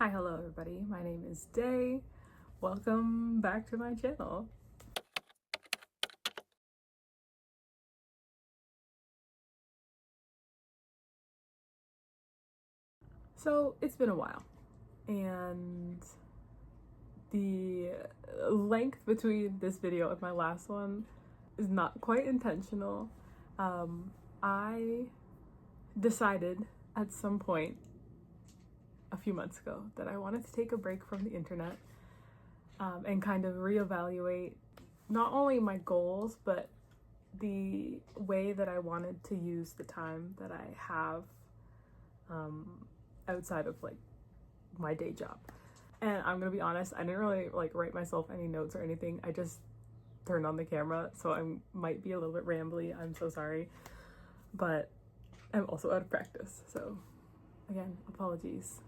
Hi, hello everybody. My name is Day. Welcome back to my channel. So it's been a while, and the length between this video and my last one is not quite intentional. I decided at some point a few months ago that I wanted to take a break from the internet and kind of reevaluate not only my goals, but the way that I wanted to use the time that I have outside of like my day job. And I'm gonna be honest, I didn't really like write myself any notes or anything. I just turned on the camera, so I might be a little bit rambly. I'm so sorry, but I'm also out of practice, so again, apologies.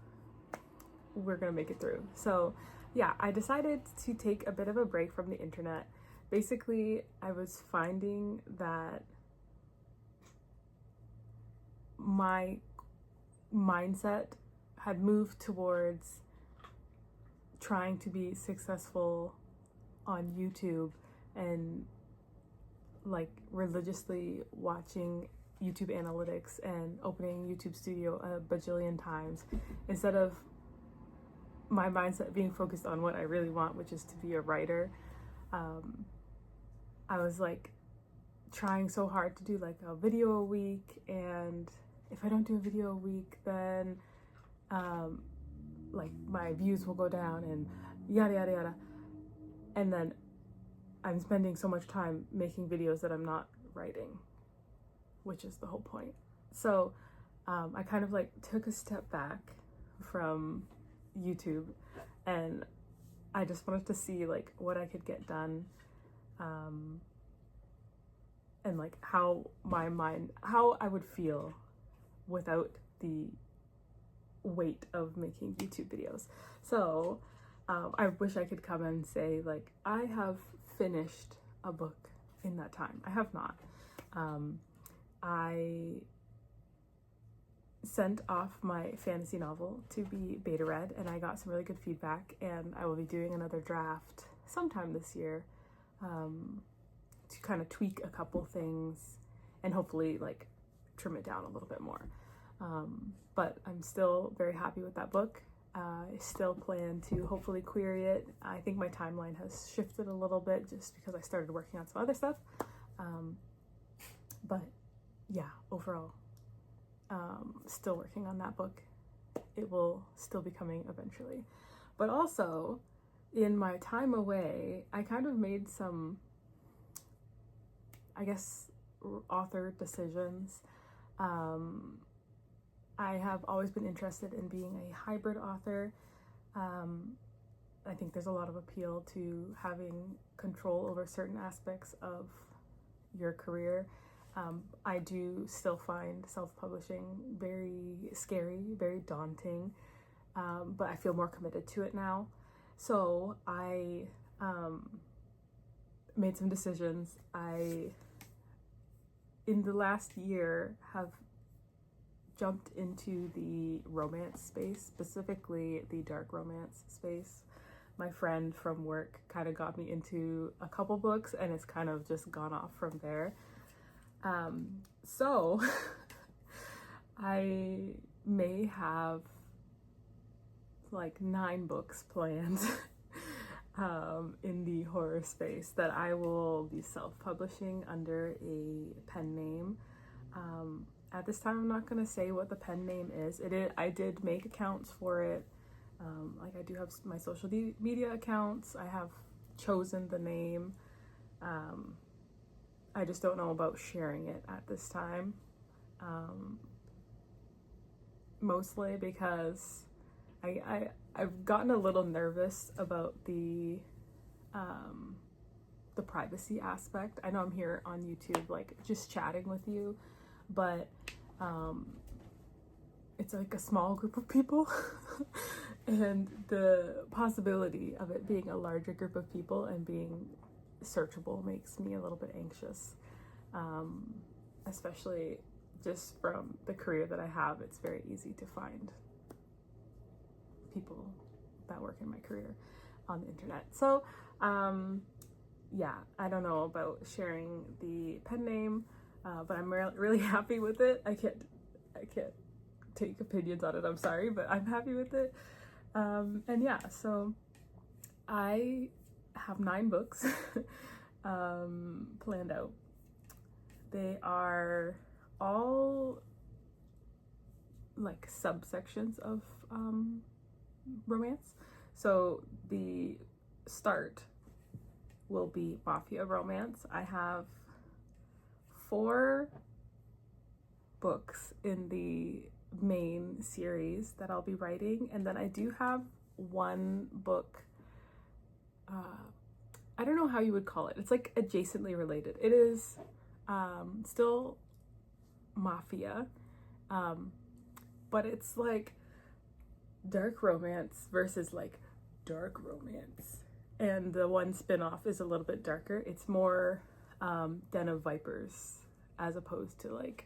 We're gonna make it through. So yeah, I decided to take a bit of a break from the internet. Basically, I was finding that my mindset had moved towards trying to be successful on YouTube and like religiously watching YouTube analytics and opening YouTube Studio a bajillion times instead of my mindset being focused on what I really want, which is to be a writer. I was like trying so hard to do like a video a week, and if I don't do a video a week, then like my views will go down and yada yada yada. And then I'm spending so much time making videos that I'm not writing, which is the whole point. So I kind of like took a step back from YouTube, and I just wanted to see like what I could get done, and like how I would feel without the weight of making YouTube videos. So I wish I could come and say like I have finished a book in that time. I have not. I sent off my fantasy novel to be beta read, and I got some really good feedback, and I will be doing another draft sometime this year to kind of tweak a couple things and hopefully like trim it down a little bit more. But I'm still very happy with that book. I still plan to hopefully query it. I think my timeline has shifted a little bit just because I started working on some other stuff. But yeah, overall, still working on that book. It will still be coming eventually. But also, in my time away, I kind of made some, I guess, author decisions. I have always been interested in being a hybrid author. I think there's a lot of appeal to having control over certain aspects of your career. I do still find self-publishing very scary, very daunting, but I feel more committed to it now. So I made some decisions. In the last year, have jumped into the romance space, specifically the dark romance space. My friend from work kind of got me into a couple books, and it's kind of just gone off from there. So I may have like 9 books planned in the horror space that I will be self-publishing under a pen name. At this time, I'm not going to say what the pen name is. I did make accounts for it. Like I do have my social media accounts. I have chosen the name. I just don't know about sharing it at this time. Mostly because I've gotten a little nervous about the privacy aspect. I know I'm here on YouTube like just chatting with you, but it's like a small group of people and the possibility of it being a larger group of people and being searchable makes me a little bit anxious, especially just from the career that I have. It's very easy to find people that work in my career on the internet. So yeah, I don't know about sharing the pen name, but I'm really happy with it. I can't take opinions on it, I'm sorry, but I'm happy with it. And yeah, so I have 9 books planned out. They are all like subsections of romance. So the start will be mafia romance. I have 4 books in the main series that I'll be writing, and then I do have 1 book, I don't know how you would call it. It's like adjacently related. It is still mafia, but it's like dark romance versus like dark romance. And the one spin-off is a little bit darker. It's more Den of Vipers as opposed to like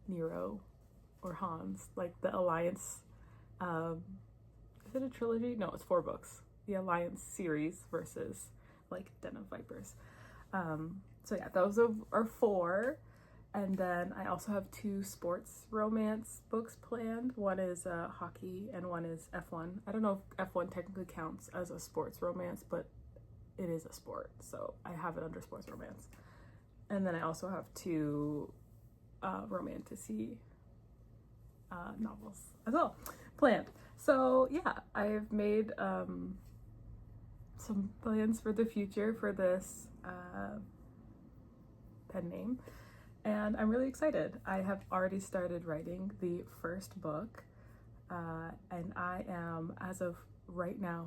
Nero or Hans, like the Alliance. Is it a trilogy? No, it's 4 books. The Alliance series versus like Den of Vipers. So yeah, those are 4. And then I also have 2 sports romance books planned. One is hockey and one is F1. I don't know if F1 technically counts as a sports romance, but it is a sport, so I have it under sports romance. And then I also have 2 romantasy novels as well planned. So yeah, I've made some plans for the future for this pen name. And I'm really excited. I have already started writing the first book, and I am, as of right now,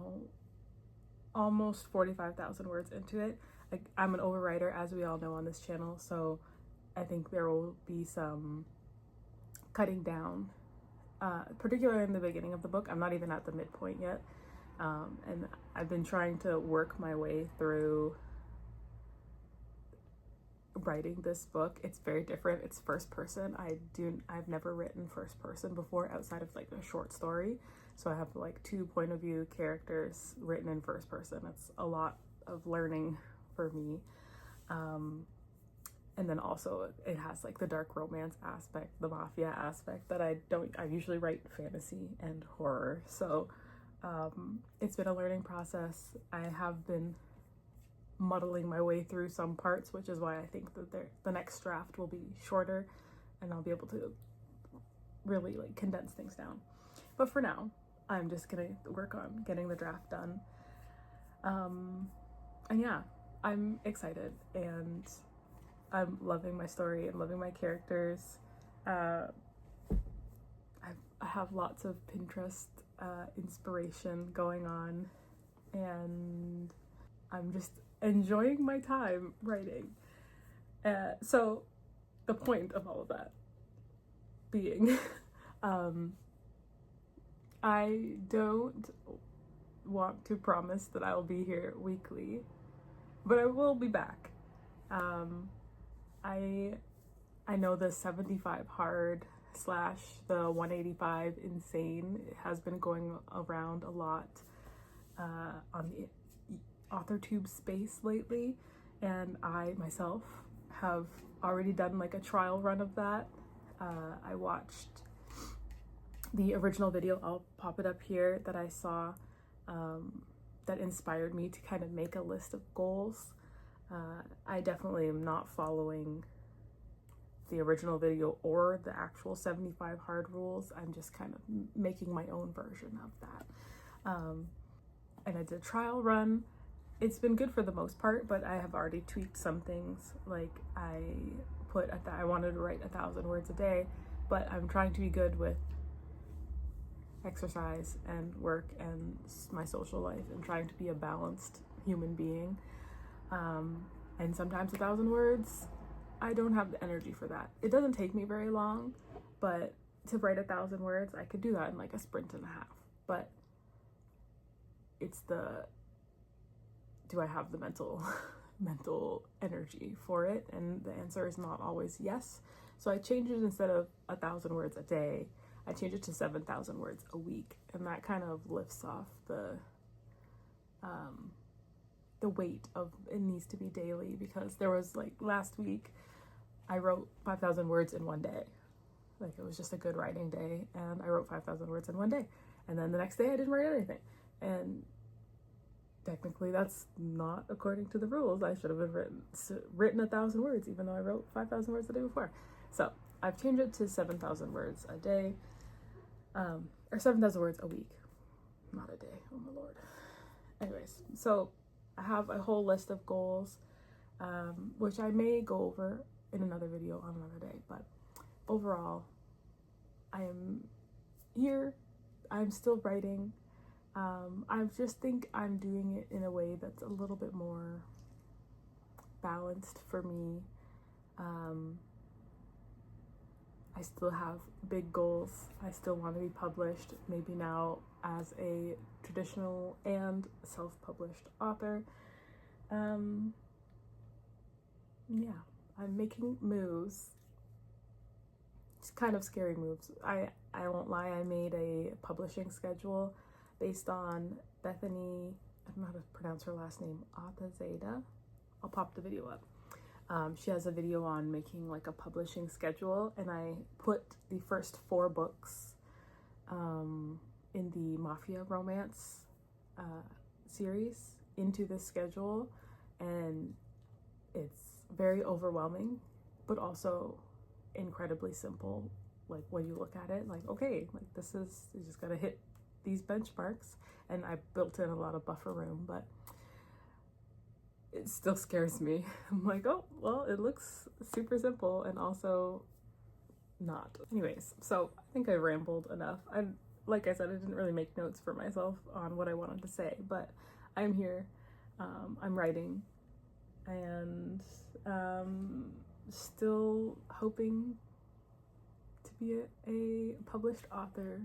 almost 45,000 words into it. I'm an overwriter, as we all know on this channel, so I think there will be some cutting down, particularly in the beginning of the book. I'm not even at the midpoint yet, and I've been trying to work my way through writing this book. It's very different. It's first person. I've never written first person before outside of like a short story. So I have like 2 point of view characters written in first person. It's a lot of learning for me. And then also it has like the dark romance aspect, the mafia aspect that I usually write fantasy and horror. So it's been a learning process. I have been muddling my way through some parts, which is why I think that the next draft will be shorter and I'll be able to really like condense things down. But for now, I'm just gonna work on getting the draft done. And yeah, I'm excited and I'm loving my story and loving my characters. I have lots of Pinterest inspiration going on, and I'm just enjoying my time writing. So the point of all of that being, I don't want to promise that I will be here weekly, but I will be back. I know the 75 hard / the 185 insane has been going around a lot on the AuthorTube space lately, and I myself have already done like a trial run of that. I watched the original video, I'll pop it up here, that I saw that inspired me to kind of make a list of goals. I definitely am not following the original video or the actual 75 hard rules. I'm just kind of making my own version of that. And I did a trial run. It's been good for the most part, but I have already tweaked some things. Like I wanted to write 1,000 words a day, but I'm trying to be good with exercise and work and my social life and trying to be a balanced human being. And sometimes 1,000 words, I don't have the energy for that. It doesn't take me very long, but to write 1,000 words, I could do that in like a sprint and a half. But it's do I have the mental energy for it? And the answer is not always yes. So I changed it. Instead of 1,000 words a day, I changed it to 7,000 words a week, and that kind of lifts off the weight of it needs to be daily, because there was like last week I wrote 5,000 words in one day. Like it was just a good writing day, and I wrote 5,000 words in one day, and then the next day I didn't write anything. And technically that's not according to the rules. I should have written 1,000 words, even though I wrote 5,000 words the day before. So I've changed it to 7,000 words a day, or 7,000 words a week, not a day. Oh my Lord. Anyways, so I have a whole list of goals, which I may go over in another video on another day, but overall, I am here. I'm still writing. I just think I'm doing it in a way that's a little bit more balanced for me. I still have big goals. I still want to be published, maybe now as a traditional and self-published author. Yeah, I'm making moves. It's kind of scary moves. I won't lie, I made a publishing schedule based on Bethany, I don't know how to pronounce her last name, Atazeda. I'll pop the video up. She has a video on making like a publishing schedule, and I put the first 4 books in the Mafia romance series into this schedule, and it's very overwhelming, but also incredibly simple. Like when you look at it, like, okay, like this is, you just gotta hit these benchmarks, and I built in a lot of buffer room, but it still scares me. I'm like, oh, well, it looks super simple and also not. Anyways, so I think I rambled enough. Like I said, I didn't really make notes for myself on what I wanted to say, but I'm here. I'm writing, and still hoping to be a published author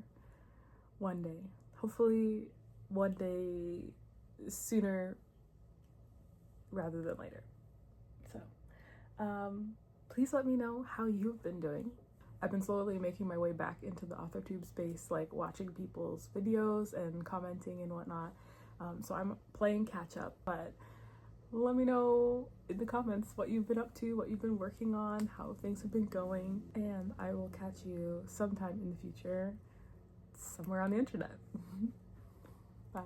one day. Hopefully one day sooner rather than later. So please let me know how you've been doing. I've been slowly making my way back into the AuthorTube space, like watching people's videos and commenting and whatnot. So I'm playing catch up, but let me know in the comments what you've been up to, what you've been working on, how things have been going, and I will catch you sometime in the future, somewhere on the internet. Bye.